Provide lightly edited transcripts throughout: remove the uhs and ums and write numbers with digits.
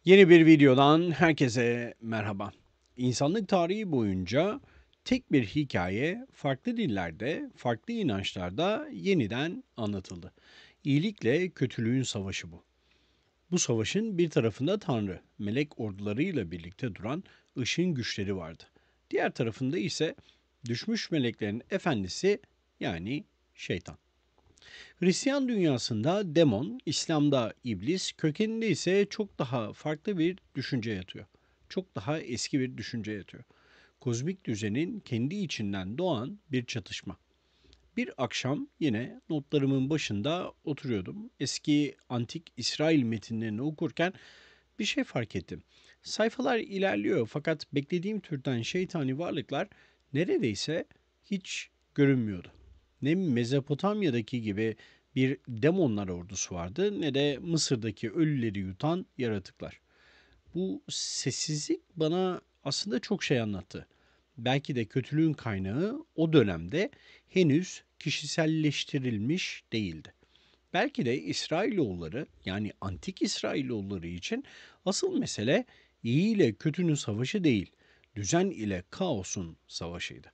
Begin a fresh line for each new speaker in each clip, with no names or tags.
Yeni bir videodan herkese merhaba. İnsanlık tarihi boyunca tek bir hikaye farklı dillerde, farklı inançlarda yeniden anlatıldı. İyilikle kötülüğün savaşı bu. Bu savaşın bir tarafında Tanrı, melek ordularıyla birlikte duran ışın güçleri vardı. Diğer tarafında ise düşmüş meleklerin efendisi yani şeytan. Hristiyan dünyasında demon, İslam'da iblis, kökeninde ise çok daha farklı bir düşünce yatıyor. Çok daha eski bir düşünce yatıyor. Kozmik düzenin kendi içinden doğan bir çatışma. Bir akşam yine notlarımın başında oturuyordum. Eski antik İsrail metinlerini okurken bir şey fark ettim. Sayfalar ilerliyor fakat beklediğim türden şeytani varlıklar neredeyse hiç görünmüyordu. Ne Mezopotamya'daki gibi bir demonlar ordusu vardı ne de Mısır'daki ölüleri yutan yaratıklar. Bu sessizlik bana aslında çok şey anlattı. Belki de kötülüğün kaynağı o dönemde henüz kişiselleştirilmiş değildi. Belki de İsrailoğulları yani antik İsrailoğulları için asıl mesele iyi ile kötünün savaşı değil, düzen ile kaosun savaşıydı.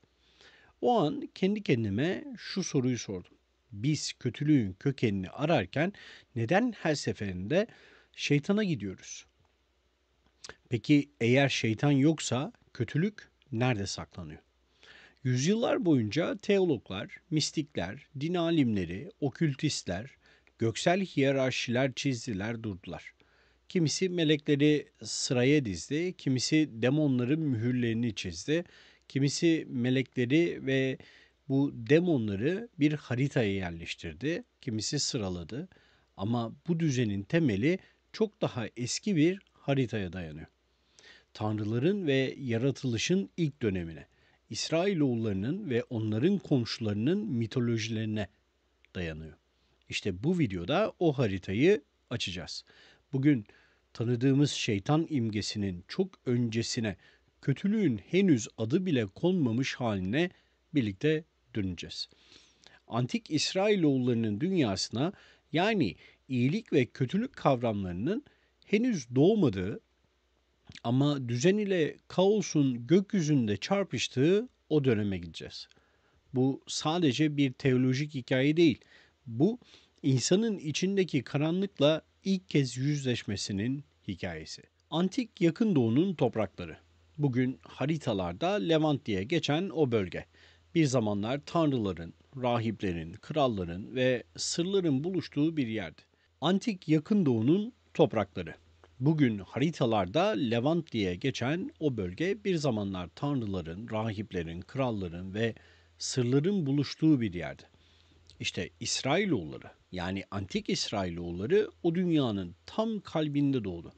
O an kendi kendime şu soruyu sordum. Biz kötülüğün kökenini ararken neden her seferinde şeytana gidiyoruz? Peki eğer şeytan yoksa kötülük nerede saklanıyor? Yüzyıllar boyunca teologlar, mistikler, din alimleri, okültistler, göksel hiyerarşiler çizdiler durdular. Kimisi melekleri sıraya dizdi, kimisi demonların mühürlerini çizdi, kimisi melekleri ve bu demonları bir haritaya yerleştirdi, kimisi sıraladı. Ama bu düzenin temeli çok daha eski bir haritaya dayanıyor. Tanrıların ve yaratılışın ilk dönemine, İsrailoğullarının ve onların komşularının mitolojilerine dayanıyor. İşte bu videoda o haritayı açacağız. Bugün tanıdığımız şeytan imgesinin çok öncesine, kötülüğün henüz adı bile konmamış haline birlikte döneceğiz. Antik İsrailoğullarının dünyasına yani iyilik ve kötülük kavramlarının henüz doğmadığı ama düzen ile kaosun gökyüzünde çarpıştığı o döneme gideceğiz. Bu sadece bir teolojik hikaye değil. Bu insanın içindeki karanlıkla ilk kez yüzleşmesinin hikayesi. Antik Yakın Doğu'nun toprakları. Bugün haritalarda Levant diye geçen o bölge. Bir zamanlar tanrıların, rahiplerin, kralların ve sırların buluştuğu bir yerdi. Antik Yakın Doğu'nun toprakları. Bugün haritalarda Levant diye geçen o bölge bir zamanlar tanrıların, rahiplerin, kralların ve sırların buluştuğu bir yerdi. İşte İsrailoğulları yani antik İsrailoğulları o dünyanın tam kalbinde doğdu.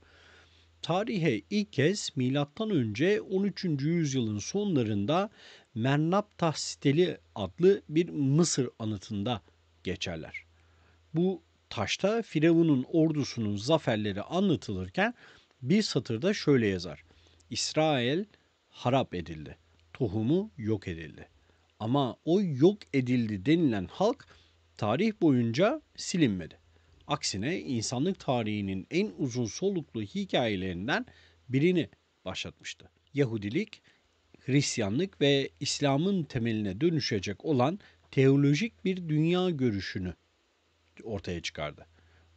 Tarihe ilk kez milattan önce 13. yüzyılın sonlarında Mernaptah Steli adlı bir Mısır anıtında geçerler. Bu taşta Firavun'un ordusunun zaferleri anlatılırken bir satırda şöyle yazar. İsrail harap edildi. Tohumu yok edildi. Ama o yok edildi denilen halk tarih boyunca silinmedi. Aksine insanlık tarihinin en uzun soluklu hikayelerinden birini başlatmıştı. Yahudilik, Hristiyanlık ve İslam'ın temeline dönüşecek olan teolojik bir dünya görüşünü ortaya çıkardı.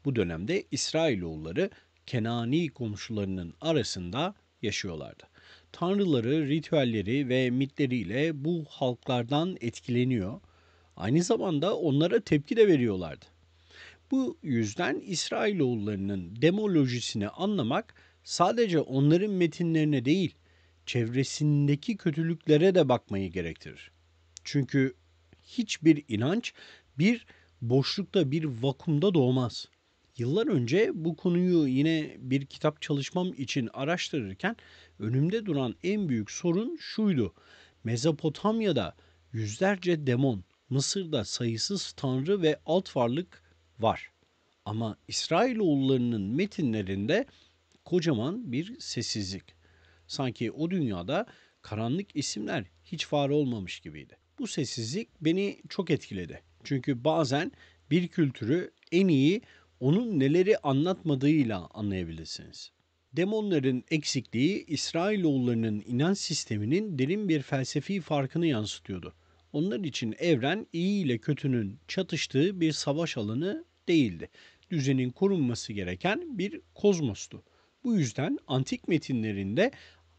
Bu dönemde İsrailoğulları Kenani komşularının arasında yaşıyorlardı. Tanrıları, ritüelleri ve mitleriyle bu halklardan etkileniyor. Aynı zamanda onlara tepki de veriyorlardı. Bu yüzden İsrailoğullarının demolojisini anlamak sadece onların metinlerine değil, çevresindeki kötülüklere de bakmayı gerektirir. Çünkü hiçbir inanç bir boşlukta, bir vakumda doğmaz. Yıllar önce bu konuyu yine bir kitap çalışmam için araştırırken önümde duran en büyük sorun şuydu. Mezopotamya'da yüzlerce demon, Mısır'da sayısız tanrı ve alt varlık var. Ama İsrailoğullarının metinlerinde kocaman bir sessizlik. Sanki o dünyada karanlık isimler hiç var olmamış gibiydi. Bu sessizlik beni çok etkiledi. Çünkü bazen bir kültürü en iyi onun neleri anlatmadığıyla anlayabilirsiniz. Demonların eksikliği İsrailoğullarının inanç sisteminin derin bir felsefi farkını yansıtıyordu. Onlar için evren iyi ile kötünün çatıştığı bir savaş alanı değildi. Düzenin korunması gereken bir kozmostu. Bu yüzden antik metinlerinde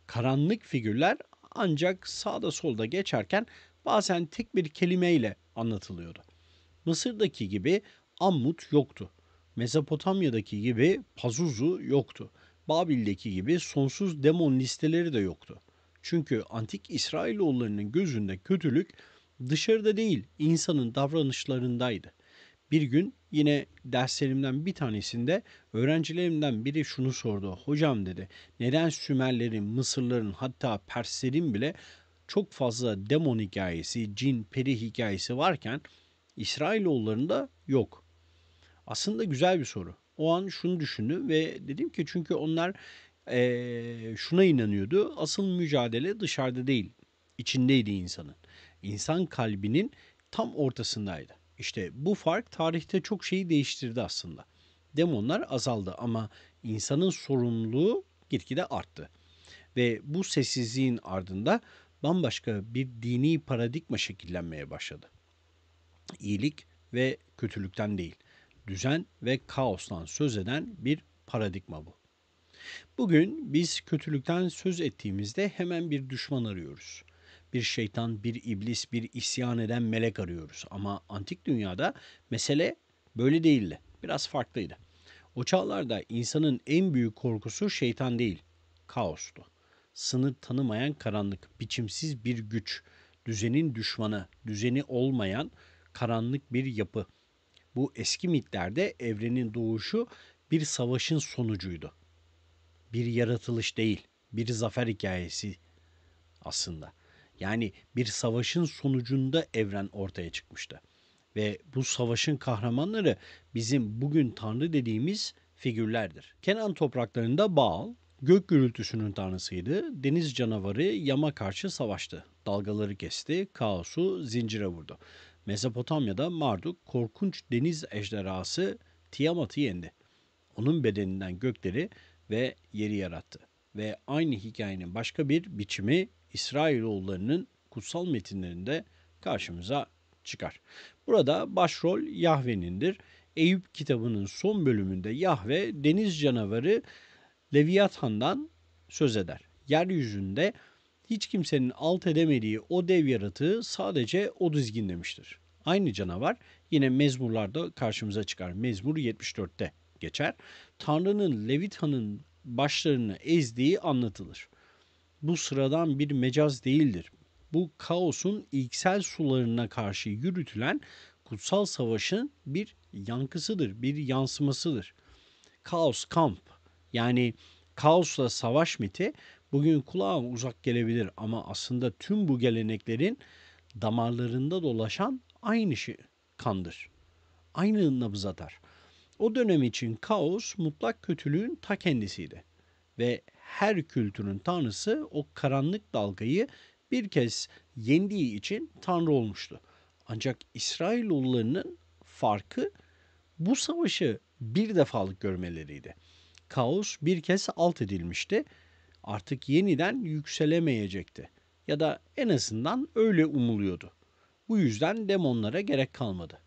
karanlık figürler ancak sağda solda geçerken bazen tek bir kelimeyle anlatılıyordu. Mısır'daki gibi Ammut yoktu. Mezopotamya'daki gibi Pazuzu yoktu. Babil'deki gibi sonsuz demon listeleri de yoktu. Çünkü antik İsrailoğullarının gözünde kötülük dışarıda değil, insanın davranışlarındaydı. Bir gün yine derslerimden bir tanesinde öğrencilerimden biri şunu sordu. Hocam dedi, neden Sümerlerin, Mısırların hatta Perslerin bile çok fazla demon hikayesi, cin, peri hikayesi varken İsrailoğullarında yok. Aslında güzel bir soru. O an şunu düşündüm ve dedim ki çünkü onlar şuna inanıyordu. Asıl mücadele dışarıda değil, içindeydi insanın. İnsan kalbinin tam ortasındaydı. İşte bu fark tarihte çok şeyi değiştirdi aslında. Demonlar azaldı ama insanın sorumluluğu gitgide arttı. Ve bu sessizliğin ardında bambaşka bir dini paradigma şekillenmeye başladı. İyilik ve kötülükten değil, düzen ve kaostan söz eden bir paradigma bu. Bugün biz kötülükten söz ettiğimizde hemen bir düşman arıyoruz. Bir şeytan, bir iblis, bir isyan eden melek arıyoruz. Ama antik dünyada mesele böyle değildi. Biraz farklıydı. O çağlarda insanın en büyük korkusu şeytan değil, kaostu. Sınır tanımayan karanlık, biçimsiz bir güç, düzenin düşmanı, düzeni olmayan karanlık bir yapı. Bu eski mitlerde evrenin doğuşu bir savaşın sonucuydu. Bir yaratılış değil, bir zafer hikayesi aslında. Yani bir savaşın sonucunda evren ortaya çıkmıştı. Ve bu savaşın kahramanları bizim bugün Tanrı dediğimiz figürlerdir. Kenan topraklarında Baal, gök gürültüsünün tanrısıydı. Deniz canavarı Yam'a karşı savaştı. Dalgaları kesti, kaosu zincire vurdu. Mezopotamya'da Marduk, korkunç deniz ejderhası Tiamat'ı yendi. Onun bedeninden gökleri ve yeri yarattı. Ve aynı hikayenin başka bir biçimi İsrailoğullarının kutsal metinlerinde karşımıza çıkar. Burada başrol Yahve'nindir. Eyüp kitabının son bölümünde Yahve deniz canavarı Leviathan'dan söz eder. Yeryüzünde hiç kimsenin alt edemediği o dev yaratığı sadece o dizginlemiştir. Aynı canavar yine mezmurlarda karşımıza çıkar. Mezmur 74'te geçer. Tanrı'nın Leviathan'ın başlarını ezdiği anlatılır. Bu sıradan bir mecaz değildir. Bu kaosun ilksel sularına karşı yürütülen kutsal savaşın bir yankısıdır, bir yansımasıdır. Kaos Kamp yani kaosla savaş miti bugün kulağa uzak gelebilir ama aslında tüm bu geleneklerin damarlarında dolaşan aynı şey, kandır. Aynı nabız atar. O dönem için kaos mutlak kötülüğün ta kendisiydi. Ve her kültürün tanrısı o karanlık dalgayı bir kez yendiği için tanrı olmuştu. Ancak İsrailoğullarının farkı bu savaşı bir defalık görmeleriydi. Kaos bir kez alt edilmişti. Artık yeniden yükselemeyecekti. Ya da en azından öyle umuluyordu. Bu yüzden demonlara gerek kalmadı.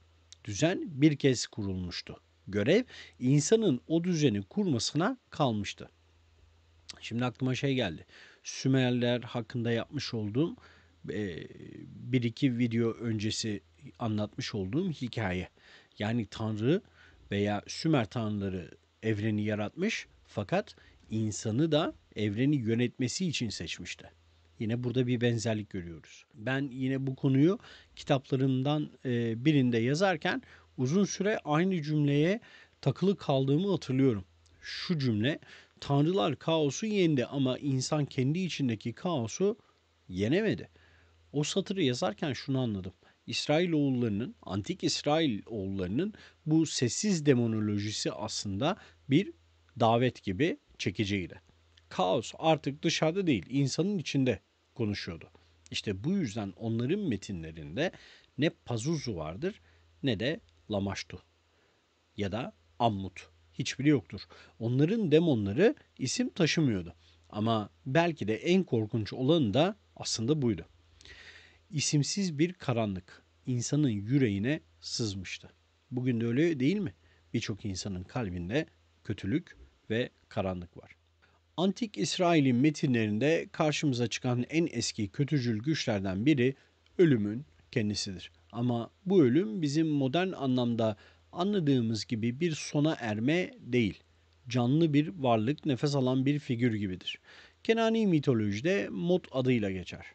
Düzen bir kez kurulmuştu. Görev insanın o düzeni kurmasına kalmıştı. Şimdi aklıma şey geldi. Sümerler hakkında yapmış olduğum bir iki video öncesi anlatmış olduğum hikaye. Yani Tanrı veya Sümer tanrıları evreni yaratmış fakat insanı da evreni yönetmesi için seçmişti. Yine burada bir benzerlik görüyoruz. Ben yine bu konuyu kitaplarımdan birinde yazarken uzun süre aynı cümleye takılı kaldığımı hatırlıyorum. Şu cümle: Tanrılar kaosu yendi ama insan kendi içindeki kaosu yenemedi. O satırı yazarken şunu anladım. İsrailoğullarının, antik İsrailoğullarının bu sessiz demonolojisi aslında bir davet gibi çekiciydi. Kaos artık dışarıda değil, insanın içinde konuşuyordu. İşte bu yüzden onların metinlerinde ne Pazuzu vardır ne de Lamashtu ya da Ammut. Hiçbiri yoktur. Onların demonları isim taşımıyordu. Ama belki de en korkunç olanı da aslında buydu. İsimsiz bir karanlık insanın yüreğine sızmıştı. Bugün de öyle değil mi? Birçok insanın kalbinde kötülük ve karanlık var. Antik İsrail'in metinlerinde karşımıza çıkan en eski kötücül güçlerden biri ölümün kendisidir. Ama bu ölüm bizim modern anlamda anladığımız gibi bir sona erme değil. Canlı bir varlık, nefes alan bir figür gibidir. Kenani mitolojide Mot adıyla geçer.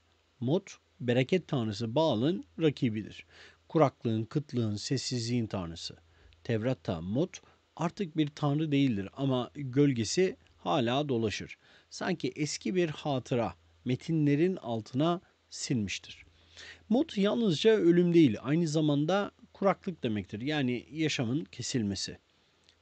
Mot, bereket tanrısı Baal'ın rakibidir. Kuraklığın, kıtlığın, sessizliğin tanrısı. Tevrat'ta Mot artık bir tanrı değildir ama gölgesi hala dolaşır. Sanki eski bir hatıra metinlerin altına sinmiştir. Mut yalnızca ölüm değil, aynı zamanda kuraklık demektir. Yani yaşamın kesilmesi.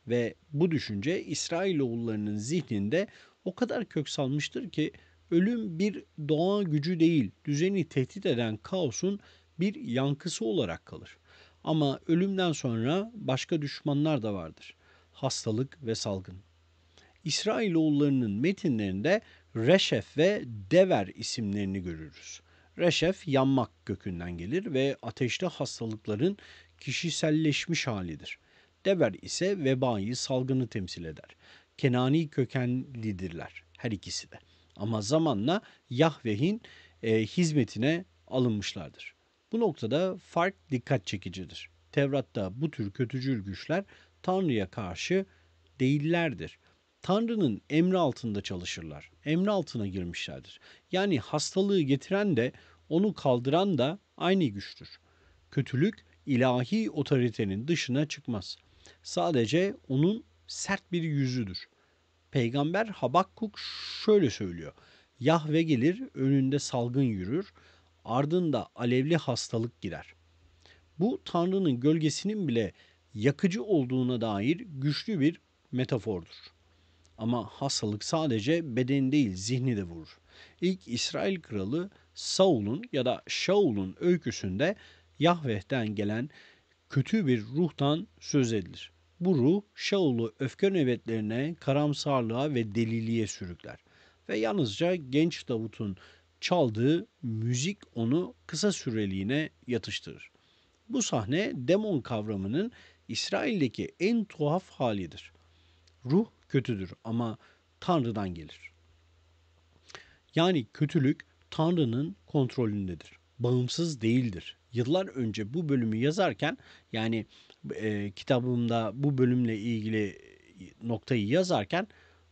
Ve bu düşünce İsrailoğullarının zihninde o kadar kök salmıştır ki ölüm bir doğa gücü değil, düzeni tehdit eden kaosun bir yankısı olarak kalır. Ama ölümden sonra başka düşmanlar da vardır. Hastalık ve salgın. İsrailoğullarının metinlerinde Reşef ve Dever isimlerini görürüz. Reşef yanmak kökünden gelir ve ateşli hastalıkların kişiselleşmiş halidir. Dever ise vebayı, salgını temsil eder. Kenani kökenlidirler her ikisi de. Ama zamanla Yahveh'in hizmetine alınmışlardır. Bu noktada fark dikkat çekicidir. Tevrat'ta bu tür kötücül güçler Tanrı'ya karşı değillerdir. Tanrı'nın emri altında çalışırlar. Emri altına girmişlerdir. Yani hastalığı getiren de onu kaldıran da aynı güçtür. Kötülük ilahi otoritenin dışına çıkmaz. Sadece onun sert bir yüzüdür. Peygamber Habakkuk şöyle söylüyor. Yahve gelir, önünde salgın yürür, ardında alevli hastalık gider. Bu Tanrı'nın gölgesinin bile yakıcı olduğuna dair güçlü bir metafordur. Ama hastalık sadece beden değil zihni de vurur. İlk İsrail kralı Saul'un ya da Şaul'un öyküsünde Yahveh'ten gelen kötü bir ruhtan söz edilir. Bu ruh Şaul'u öfke nöbetlerine, karamsarlığa ve deliliğe sürükler. Ve yalnızca genç Davut'un çaldığı müzik onu kısa süreliğine yatıştırır. Bu sahne demon kavramının İsrail'deki en tuhaf halidir. Ruh kötüdür ama Tanrı'dan gelir. Yani kötülük Tanrı'nın kontrolündedir. Bağımsız değildir. Yıllar önce bu bölümü yazarken yani kitabımda bu bölümle ilgili noktayı yazarken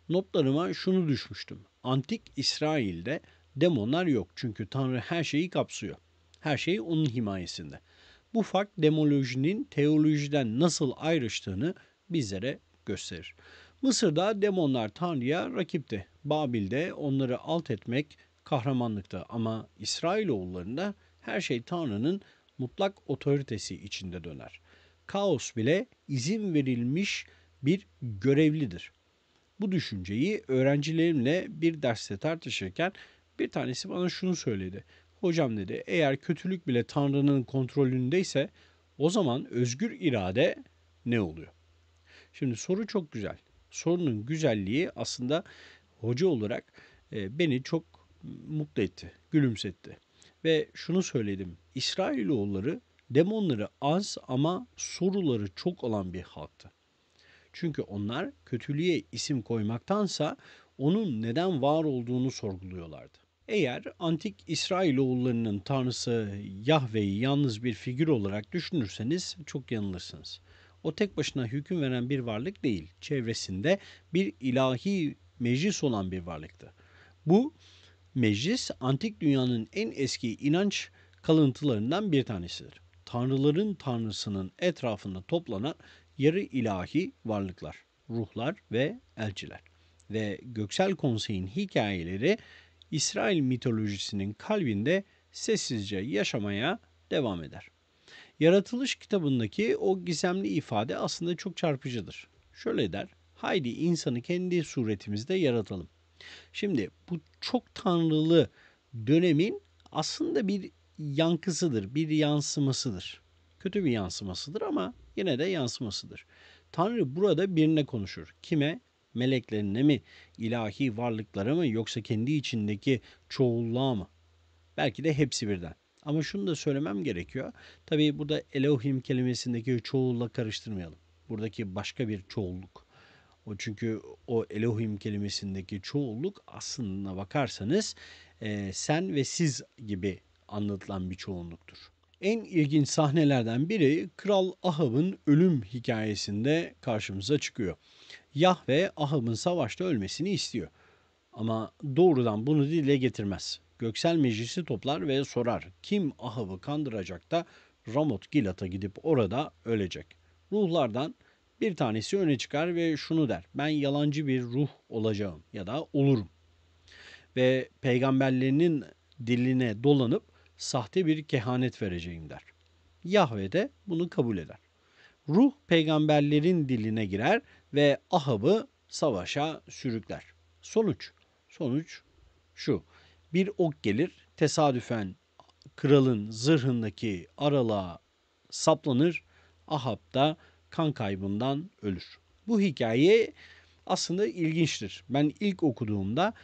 notlarıma şunu düşmüştüm. Antik İsrail'de demonlar yok çünkü Tanrı her şeyi kapsıyor. Her şey onun himayesinde. Bu fark demolojinin teolojiden nasıl ayrıştığını bizlere gösterir. Mısır'da demonlar Tanrı'ya rakipti. Babil'de onları alt etmek kahramanlıktı ama İsrailoğullarında her şey Tanrı'nın mutlak otoritesi içinde döner. Kaos bile izin verilmiş bir görevlidir. Bu düşünceyi öğrencilerimle bir derste tartışırken bir tanesi bana şunu söyledi. Hocam dedi, eğer kötülük bile Tanrı'nın kontrolündeyse o zaman özgür irade ne oluyor? Şimdi soru çok güzel. Sorunun güzelliği aslında hoca olarak beni çok mutlu etti, gülümsetti. Ve şunu söyledim. İsrailoğulları demonları az ama soruları çok olan bir halktı. Çünkü onlar kötülüğe isim koymaktansa onun neden var olduğunu sorguluyorlardı. Eğer antik İsrailoğullarının tanrısı Yahve'yi yalnız bir figür olarak düşünürseniz çok yanılırsınız. O tek başına hüküm veren bir varlık değil, çevresinde bir ilahi meclis olan bir varlıktı. Bu meclis antik dünyanın en eski inanç kalıntılarından bir tanesidir. Tanrıların tanrısının etrafında toplanan yarı ilahi varlıklar, ruhlar ve elçiler. Ve Göksel Konsey'in hikayeleri İsrail mitolojisinin kalbinde sessizce yaşamaya devam eder. Yaratılış kitabındaki o gizemli ifade aslında çok çarpıcıdır. Şöyle der, haydi insanı kendi suretimizde yaratalım. Şimdi bu çok tanrılı dönemin aslında bir yankısıdır, bir yansımasıdır. Kötü bir yansımasıdır ama yine de yansımasıdır. Tanrı burada birine konuşur. Kime? Meleklerine mi? İlahi varlıklara mı? Yoksa kendi içindeki çoğulluğa mı? Belki de hepsi birden. Ama şunu da söylemem gerekiyor. Tabii burada Elohim kelimesindeki çoğulla karıştırmayalım. Buradaki başka bir çoğulluk. O çünkü o Elohim kelimesindeki çoğulluk aslına bakarsanız sen ve siz gibi anlatılan bir çoğunluktur. En ilginç sahnelerden biri Kral Ahab'ın ölüm hikayesinde karşımıza çıkıyor. Yahve Ahab'ın savaşta ölmesini istiyor. Ama doğrudan bunu dile getirmez. Göksel meclisi toplar ve sorar. Kim Ahab'ı kandıracak da Ramot Gilat'a gidip orada ölecek. Ruhlardan bir tanesi öne çıkar ve şunu der. Ben yalancı bir ruh olacağım ya da olurum. Ve peygamberlerinin diline dolanıp sahte bir kehanet vereceğim der. Yahve de bunu kabul eder. Ruh peygamberlerin diline girer ve Ahab'ı savaşa sürükler. Sonuç şu. Bir ok gelir, tesadüfen kralın zırhındaki aralığa saplanır, Ahab da kan kaybından ölür. Bu hikaye aslında ilginçtir. Ben ilk okuduğumda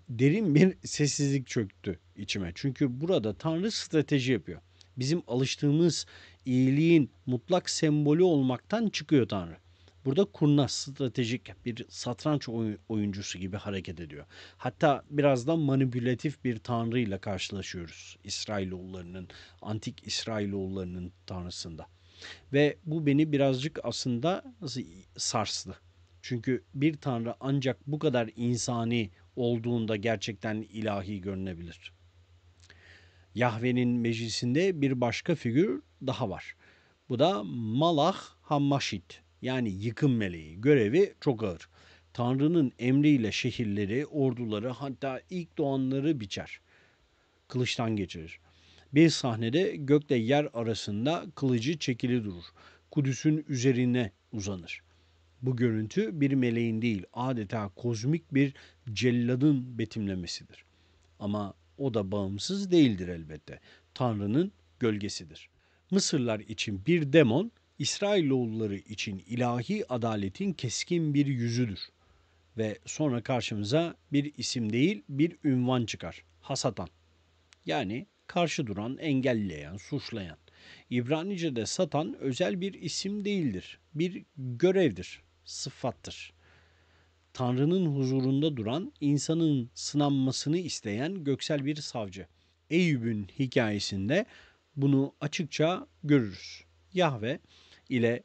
derin bir sessizlik çöktü içime. Çünkü burada Tanrı strateji yapıyor. Bizim alıştığımız iyiliğin mutlak sembolü olmaktan çıkıyor Tanrı. Burada kurnaz, stratejik bir satranç oyuncusu gibi hareket ediyor. Hatta biraz da manipülatif bir tanrı ile karşılaşıyoruz. İsrailoğullarının, antik İsrailoğullarının tanrısında. Ve bu beni birazcık aslında sarstı. Çünkü bir tanrı ancak bu kadar insani olduğunda gerçekten ilahi görünebilir. Yahve'nin meclisinde bir başka figür daha var. Bu da Malach Hammaşit, yani yıkım meleği. Görevi çok ağır. Tanrı'nın emriyle şehirleri, orduları, hatta ilk doğanları biçer. Kılıçtan geçirir. Bir sahnede gökle yer arasında kılıcı çekili durur. Kudüs'ün üzerine uzanır. Bu görüntü bir meleğin değil, adeta kozmik bir celladın betimlemesidir. Ama o da bağımsız değildir elbette. Tanrı'nın gölgesidir. Mısırlar için bir demon, İsrailoğulları için ilahi adaletin keskin bir yüzüdür. Ve sonra karşımıza bir isim değil, bir ünvan çıkar. Hasatan. Yani karşı duran, engelleyen, suçlayan. İbranice'de Satan özel bir isim değildir. Bir görevdir, sıfattır. Tanrı'nın huzurunda duran, insanın sınanmasını isteyen göksel bir savcı. Eyüp'ün hikayesinde bunu açıkça görürüz. Yahve ile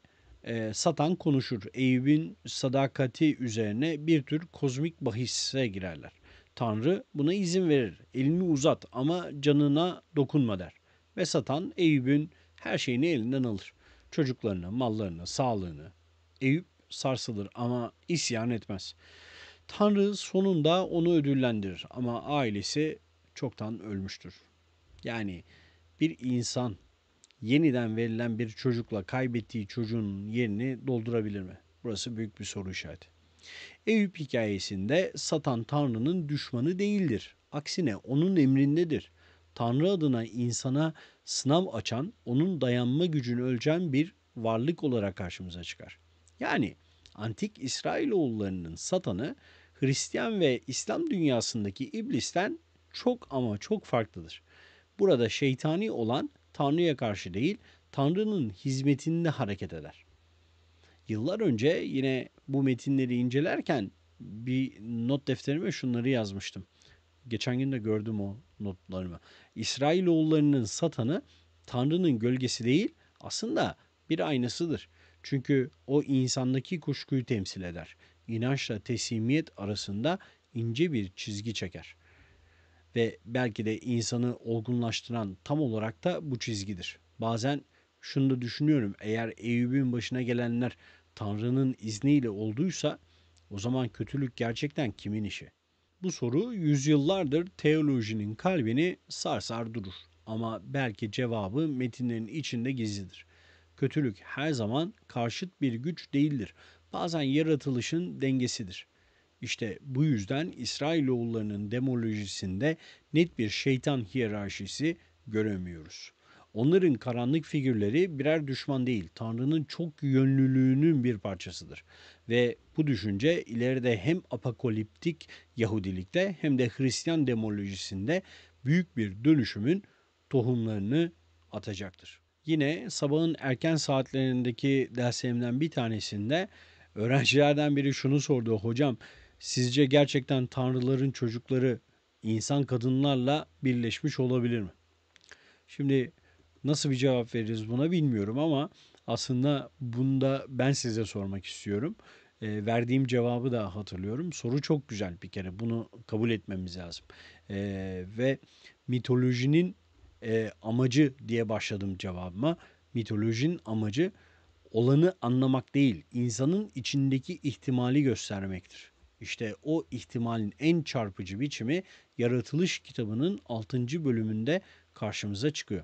Satan konuşur. Eyüp'ün sadakati üzerine bir tür kozmik bahise girerler. Tanrı buna izin verir. Elini uzat ama canına dokunma der. Ve Satan Eyüp'ün her şeyini elinden alır. Çocuklarını, mallarını, sağlığını. Eyüp sarsılır ama isyan etmez. Tanrı sonunda onu ödüllendirir ama ailesi çoktan ölmüştür. Yani bir insan yeniden verilen bir çocukla kaybettiği çocuğun yerini doldurabilir mi? Burası büyük bir soru işareti. Eyüp hikayesinde Satan Tanrı'nın düşmanı değildir. Aksine onun emrindedir. Tanrı adına insana sınav açan, onun dayanma gücünü ölçen bir varlık olarak karşımıza çıkar. Yani antik İsrailoğullarının Satan'ı Hristiyan ve İslam dünyasındaki iblisten çok ama çok farklıdır. Burada şeytani olan Tanrı'ya karşı değil, Tanrı'nın hizmetinde hareket eder. Yıllar önce yine bu metinleri incelerken bir not defterime şunları yazmıştım. Geçen gün de gördüm o notlarımı. İsrailoğullarının Satan'ı Tanrı'nın gölgesi değil, aslında bir aynasıdır. Çünkü o insandaki kuşkuyu temsil eder. İnançla teslimiyet arasında ince bir çizgi çeker. Ve belki de insanı olgunlaştıran tam olarak da bu çizgidir. Bazen şunu da düşünüyorum. Eğer Eyüp'ün başına gelenler Tanrı'nın izniyle olduysa o zaman kötülük gerçekten kimin işi? Bu soru yüzyıllardır teolojinin kalbini sarsar durur. Ama belki cevabı metinlerin içinde gizlidir. Kötülük her zaman karşıt bir güç değildir. Bazen yaratılışın dengesidir. İşte bu yüzden İsrailoğullarının demolojisinde net bir şeytan hiyerarşisi göremiyoruz. Onların karanlık figürleri birer düşman değil, Tanrı'nın çok yönlülüğünün bir parçasıdır. Ve bu düşünce ileride hem apokaliptik Yahudilikte hem de Hristiyan demolojisinde büyük bir dönüşümün tohumlarını atacaktır. Yine sabahın erken saatlerindeki derslerimden bir tanesinde öğrencilerden biri şunu sordu: hocam, sizce gerçekten tanrıların çocukları insan kadınlarla birleşmiş olabilir mi? Şimdi nasıl bir cevap veririz buna bilmiyorum ama aslında bunda ben size sormak istiyorum. Verdiğim cevabı da hatırlıyorum. Soru çok güzel bir kere. Bunu kabul etmemiz lazım. Ve mitolojinin amacı diye başladım cevabıma. Mitolojinin amacı olanı anlamak değil, insanın içindeki ihtimali göstermektir. İşte o ihtimalin en çarpıcı biçimi Yaratılış kitabının 6. bölümünde karşımıza çıkıyor.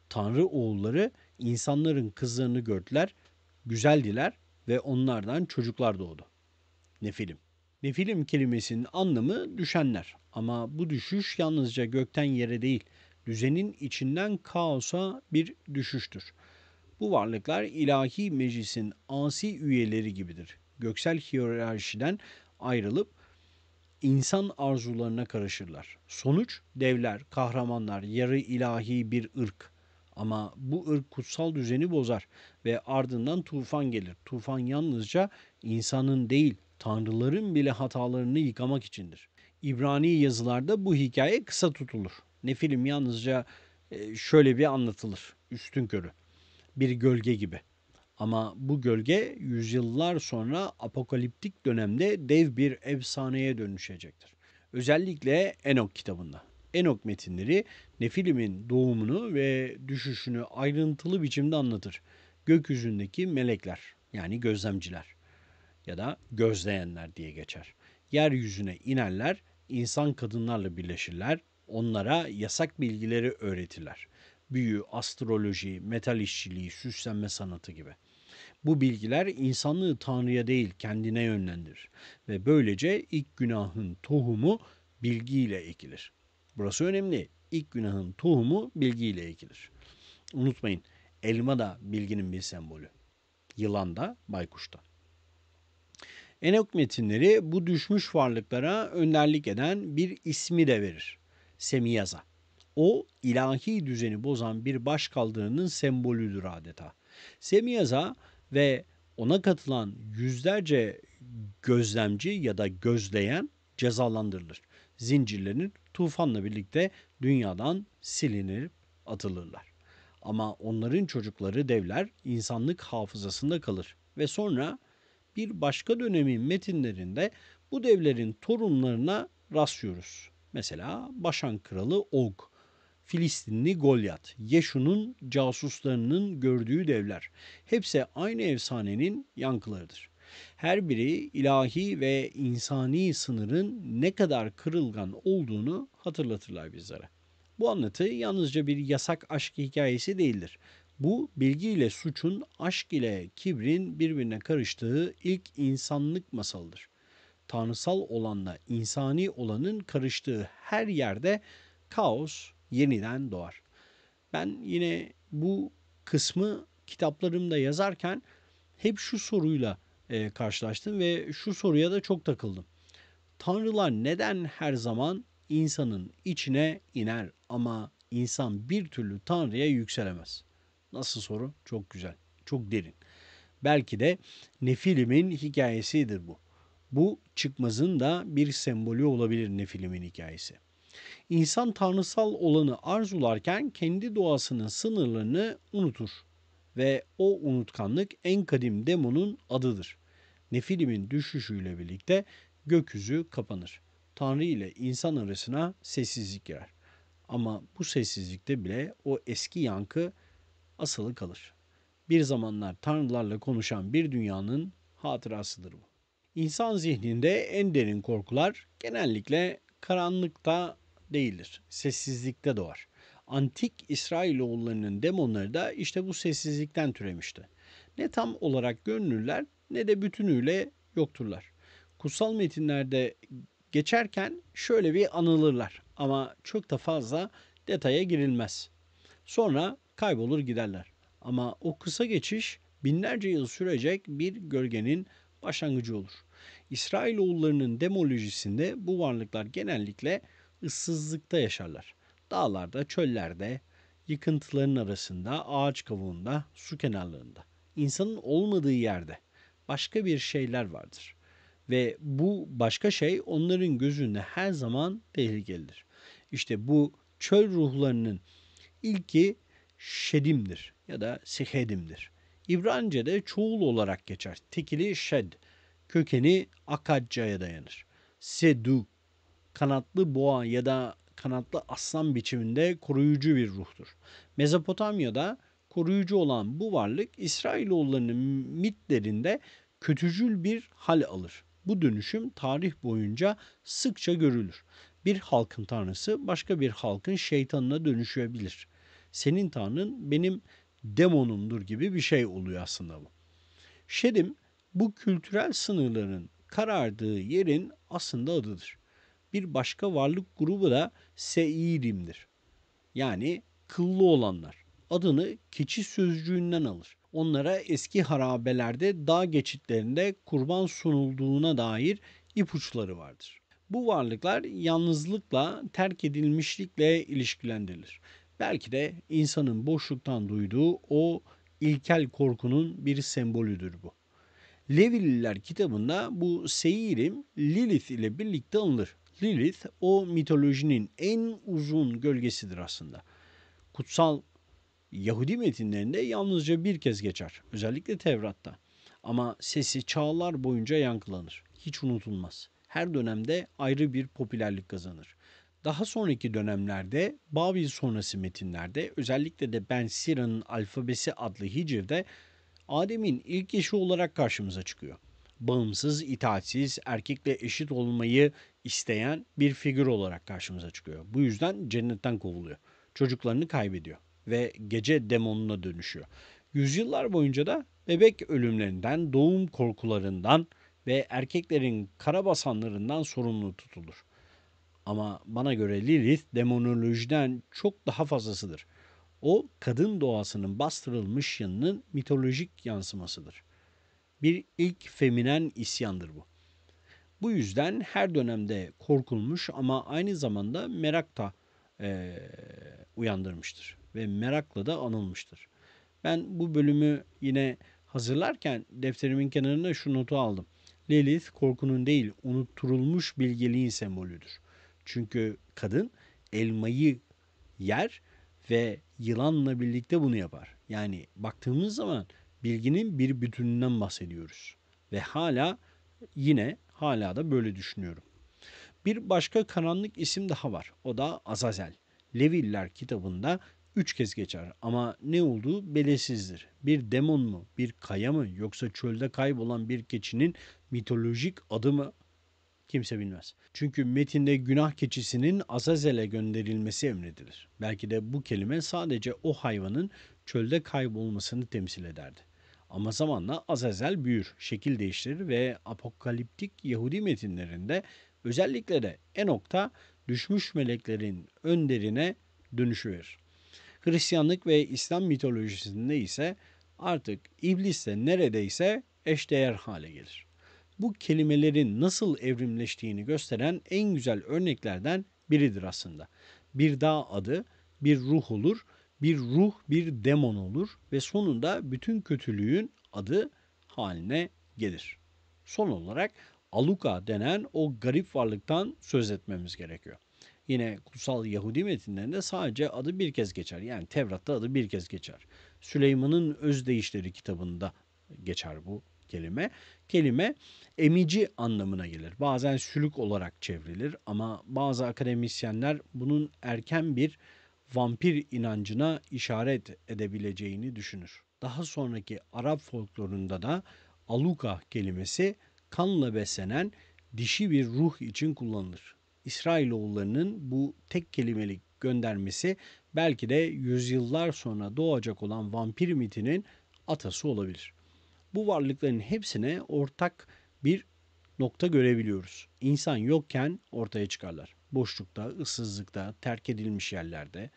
Tanrı oğulları insanların kızlarını gördüler, güzeldiler ve onlardan çocuklar doğdu. Nefilim. Nefilim kelimesinin anlamı düşenler. Ama bu düşüş yalnızca gökten yere değil, düzenin içinden kaosa bir düşüştür. Bu varlıklar ilahi meclisin asi üyeleri gibidir. Göksel hiyerarşiden ayrılıp insan arzularına karışırlar. Sonuç devler, kahramanlar, yarı ilahi bir ırk. Ama bu ırk kutsal düzeni bozar ve ardından tufan gelir. Tufan yalnızca insanın değil, tanrıların bile hatalarını yıkamak içindir. İbrani yazılarda bu hikaye kısa tutulur. Nefilim yalnızca şöyle bir anlatılır, üstünkörü, bir gölge gibi. Ama bu gölge yüzyıllar sonra apokaliptik dönemde dev bir efsaneye dönüşecektir. Özellikle Enok kitabında. Enok metinleri Nefilim'in doğumunu ve düşüşünü ayrıntılı biçimde anlatır. Gökyüzündeki melekler, yani gözlemciler ya da gözleyenler diye geçer. Yeryüzüne inerler, insan kadınlarla birleşirler, onlara yasak bilgileri öğretirler. Büyü, astroloji, metal işçiliği, süslenme sanatı gibi. Bu bilgiler insanlığı Tanrı'ya değil kendine yönlendirir ve böylece ilk günahın tohumu bilgiyle ekilir. Burası önemli. İlk günahın tohumu bilgiyle ekilir. Unutmayın, elma da bilginin bir sembolü. Yılan da, baykuş da. Enok metinleri bu düşmüş varlıklara önderlik eden bir ismi de verir. Semiyaza. O ilahi düzeni bozan bir başkaldırının sembolüdür adeta. Semiyaza ve ona katılan yüzlerce gözlemci ya da gözleyen cezalandırılır. Zincirlenir, tufanla birlikte dünyadan silinir, atılırlar. Ama onların çocukları devler insanlık hafızasında kalır ve sonra bir başka dönemin metinlerinde bu devlerin torunlarına rastlıyoruz. Mesela Başan Kralı Og, Filistinli Golyat, Yeşu'nun casuslarının gördüğü devler. Hepsi aynı efsanenin yankılarıdır. Her biri ilahi ve insani sınırın ne kadar kırılgan olduğunu hatırlatırlar bizlere. Bu anlatı yalnızca bir yasak aşk hikayesi değildir. Bu bilgi ile suçun, aşk ile kibrin birbirine karıştığı ilk insanlık masalıdır. Tanrısal olanla insani olanın karıştığı her yerde kaos yeniden doğar. Ben yine bu kısmı kitaplarımda yazarken hep şu soruyla karşılaştım ve şu soruya da çok takıldım. Tanrılar neden her zaman insanın içine iner ama insan bir türlü Tanrı'ya yükselemez? Nasıl soru? Çok güzel, çok derin. Belki de Nefilim'in hikayesidir bu. Bu çıkmazın da bir sembolü olabilir Nefilim'in hikayesi. İnsan tanrısal olanı arzularken kendi doğasının sınırlarını unutur ve o unutkanlık en kadim demonun adıdır. Nefilim'in düşüşüyle birlikte gökyüzü kapanır. Tanrı ile insan arasına sessizlik girer. Ama bu sessizlikte bile o eski yankı asılı kalır. Bir zamanlar tanrılarla konuşan bir dünyanın hatırasıdır bu. İnsan zihninde en derin korkular genellikle karanlıkta değildir, sessizlikte doğar. Antik İsrailoğullarının demonları da işte bu sessizlikten türemişti. Ne tam olarak görünürler ne de bütünüyle yokturlar. Kutsal metinlerde geçerken şöyle bir anılırlar ama çok da fazla detaya girilmez. Sonra kaybolur giderler. Ama o kısa geçiş binlerce yıl sürecek bir gölgenin başlangıcı olur. İsrailoğullarının demolojisinde bu varlıklar genellikle ıssızlıkta yaşarlar. Dağlarda, çöllerde, yıkıntıların arasında, ağaç kavuğunda, su kenarlarında. İnsanın olmadığı yerde başka bir şeyler vardır. Ve bu başka şey onların gözünde her zaman tehlikelidir. İşte bu çöl ruhlarının ilki şedimdir ya da sihedimdir. İbranice'de çoğul olarak geçer. Tekili şed, kökeni Akkadca'ya dayanır. Sedu, kanatlı boğa ya da kanatlı aslan biçiminde koruyucu bir ruhtur. Mezopotamya'da koruyucu olan bu varlık İsrailoğullarının mitlerinde kötücül bir hal alır. Bu dönüşüm tarih boyunca sıkça görülür. Bir halkın tanrısı başka bir halkın şeytanına dönüşebilir. Senin tanrın benim demonumdur gibi bir şey oluyor aslında bu. Şedim bu kültürel sınırların karardığı yerin aslında adıdır. Bir başka varlık grubu da Seirim'dir. Yani kıllı olanlar. Adını keçi sözcüğünden alır. Onlara eski harabelerde dağ geçitlerinde kurban sunulduğuna dair ipuçları vardır. Bu varlıklar yalnızlıkla, terk edilmişlikle ilişkilendirilir. Belki de insanın boşluktan duyduğu o ilkel korkunun bir sembolüdür bu. Levililer kitabında bu Seirim Lilith ile birlikte anılır. Lilith o mitolojinin en uzun gölgesidir aslında. Kutsal Yahudi metinlerinde yalnızca bir kez geçer. Özellikle Tevrat'ta. Ama sesi çağlar boyunca yankılanır. Hiç unutulmaz. Her dönemde ayrı bir popülerlik kazanır. Daha sonraki dönemlerde Babil sonrası metinlerde özellikle de Ben Sira'nın Alfabesi adlı hicivde Adem'in ilk eşi olarak karşımıza çıkıyor. Bağımsız, itaatsiz, erkekle eşit olmayı isteyen bir figür olarak karşımıza çıkıyor. Bu yüzden cennetten kovuluyor. Çocuklarını kaybediyor ve gece demonuna dönüşüyor. Yüzyıllar boyunca da bebek ölümlerinden, doğum korkularından ve erkeklerin karabasanlarından sorumlu tutulur. Ama bana göre Lilith demonolojiden çok daha fazlasıdır. O kadın doğasının bastırılmış yanının mitolojik yansımasıdır. Bir ilk feminen isyandır bu. Bu yüzden her dönemde korkulmuş ama aynı zamanda merak da uyandırmıştır ve merakla da anılmıştır. Ben bu bölümü yine hazırlarken defterimin kenarına şu notu aldım. Lilith korkunun değil, unutturulmuş bilgeliğin sembolüdür. Çünkü kadın elmayı yer ve yılanla birlikte bunu yapar. Yani baktığımız zaman bilginin bir bütününden bahsediyoruz. Ve hala da böyle düşünüyorum. Bir başka karanlık isim daha var. O da Azazel. Leviller kitabında 3 kez geçer ama ne olduğu belirsizdir. Bir demon mu, bir kaya mı yoksa çölde kaybolan bir keçinin mitolojik adı mı kimse bilmez. Çünkü metinde günah keçisinin Azazel'e gönderilmesi emredilir. Belki de bu kelime sadece o hayvanın çölde kaybolmasını temsil ederdi. Ama zamanla Azazel büyür, şekil değiştirir ve apokaliptik Yahudi metinlerinde özellikle de Enok'ta düşmüş meleklerin önderine dönüşüverir. Hristiyanlık ve İslam mitolojisinde ise artık iblisle neredeyse eşdeğer hale gelir. Bu kelimelerin nasıl evrimleştiğini gösteren en güzel örneklerden biridir aslında. Bir dağ adı bir ruh olur, bir ruh bir demon olur ve sonunda bütün kötülüğün adı haline gelir. Son olarak Aluka denen o garip varlıktan söz etmemiz gerekiyor. Yine kutsal Yahudi metinlerinde sadece adı bir kez geçer. Yani Tevrat'ta adı bir kez geçer. Süleyman'ın Özdeyişleri kitabında geçer bu kelime. Kelime emici anlamına gelir. Bazen sülük olarak çevrilir ama bazı akademisyenler bunun erken bir vampir inancına işaret edebileceğini düşünür. Daha sonraki Arap folklorunda da aluka kelimesi kanla beslenen dişi bir ruh için kullanılır. İsrailoğullarının bu tek kelimelik göndermesi belki de yüzyıllar sonra doğacak olan vampir mitinin atası olabilir. Bu varlıkların hepsine ortak bir nokta görebiliyoruz. İnsan yokken ortaya çıkarlar. Boşlukta, ıssızlıkta, terk edilmiş yerlerde,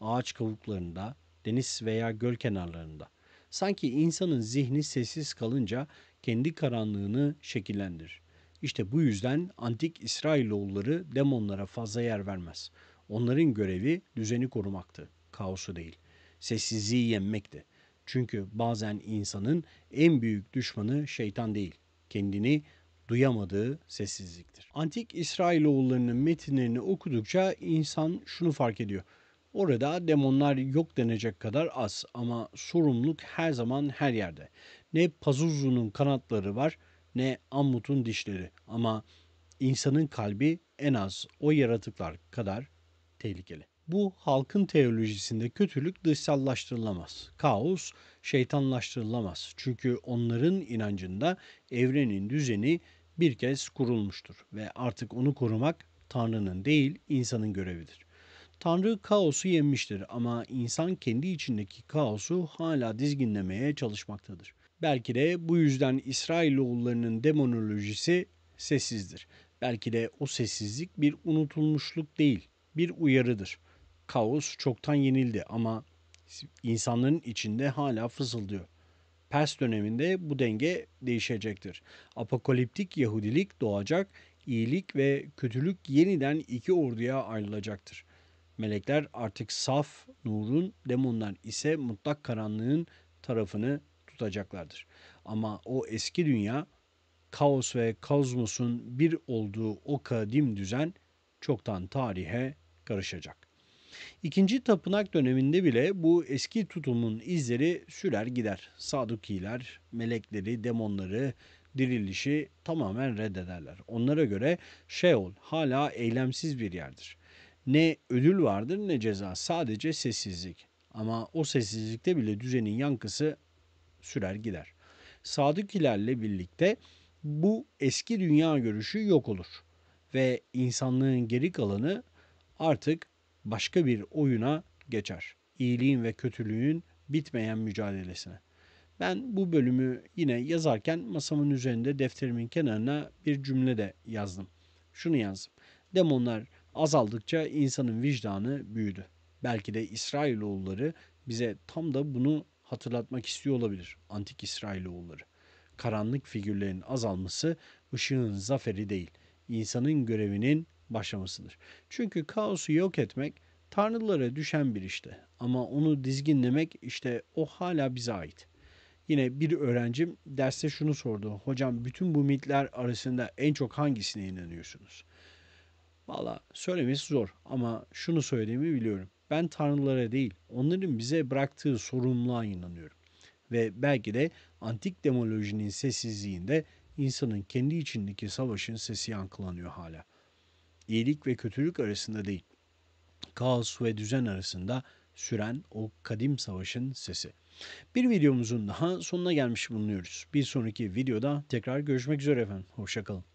ağaç kavuklarında, deniz veya göl kenarlarında. Sanki insanın zihni sessiz kalınca kendi karanlığını şekillendirir. İşte bu yüzden antik İsrailoğulları demonlara fazla yer vermez. Onların görevi düzeni korumaktı, kaosu değil. Sessizliği yenmekti. Çünkü bazen insanın en büyük düşmanı şeytan değil, kendini duyamadığı sessizliktir. Antik İsrailoğullarının metinlerini okudukça insan şunu fark ediyor. Orada demonlar yok denecek kadar az ama sorumluluk her zaman her yerde. Ne Pazuzu'nun kanatları var ne Ammut'un dişleri ama insanın kalbi en az o yaratıklar kadar tehlikeli. Bu halkın teolojisinde kötülük dışsallaştırılamaz. Kaos şeytanlaştırılamaz. Çünkü onların inancında evrenin düzeni bir kez kurulmuştur ve artık onu korumak Tanrı'nın değil insanın görevidir. Tanrı kaosu yenmiştir ama insan kendi içindeki kaosu hala dizginlemeye çalışmaktadır. Belki de bu yüzden İsrailoğullarının demonolojisi sessizdir. Belki de o sessizlik bir unutulmuşluk değil, bir uyarıdır. Kaos çoktan yenildi ama insanların içinde hala fısıldıyor. Pers döneminde bu denge değişecektir. Apokaliptik Yahudilik doğacak, iyilik ve kötülük yeniden iki orduya ayrılacaktır. Melekler artık saf nurun, demonlar ise mutlak karanlığın tarafını tutacaklardır. Ama o eski dünya, kaos ve kozmosun bir olduğu o kadim düzen çoktan tarihe karışacak. İkinci tapınak döneminde bile bu eski tutumun izleri sürer gider. Sadukiler, melekleri, demonları, dirilişi tamamen reddederler. Onlara göre Sheol hala eylemsiz bir yerdir. Ne ödül vardır ne ceza, sadece sessizlik. Ama o sessizlikte bile düzenin yankısı sürer gider. Sadukilerle birlikte bu eski dünya görüşü yok olur ve insanlığın geri kalanı artık başka bir oyuna geçer. İyiliğin ve kötülüğün bitmeyen mücadelesine. Ben bu bölümü yine yazarken masamın üzerinde defterimin kenarına bir cümle de yazdım. Şunu yazdım. Demonlar azaldıkça insanın vicdanı büyüdü. Belki de İsrailoğulları bize tam da bunu hatırlatmak istiyor olabilir. Antik İsrailoğulları. Karanlık figürlerin azalması ışığın zaferi değil, insanın görevinin başlamasıdır. Çünkü kaosu yok etmek tanrılara düşen bir işte ama onu dizginlemek işte o hala bize ait. Yine bir öğrencim derste şunu sordu. Hocam bütün bu mitler arasında en çok hangisine inanıyorsunuz? Valla söylemesi zor ama şunu söylediğimi biliyorum. Ben tanrılara değil, onların bize bıraktığı sorumluluğa inanıyorum. Ve belki de antik demolojinin sessizliğinde insanın kendi içindeki savaşın sesi yankılanıyor hala. İyilik ve kötülük arasında değil, kaos ve düzen arasında süren o kadim savaşın sesi. Bir videomuzun daha sonuna gelmiş bulunuyoruz. Bir sonraki videoda tekrar görüşmek üzere efendim. Hoşçakalın.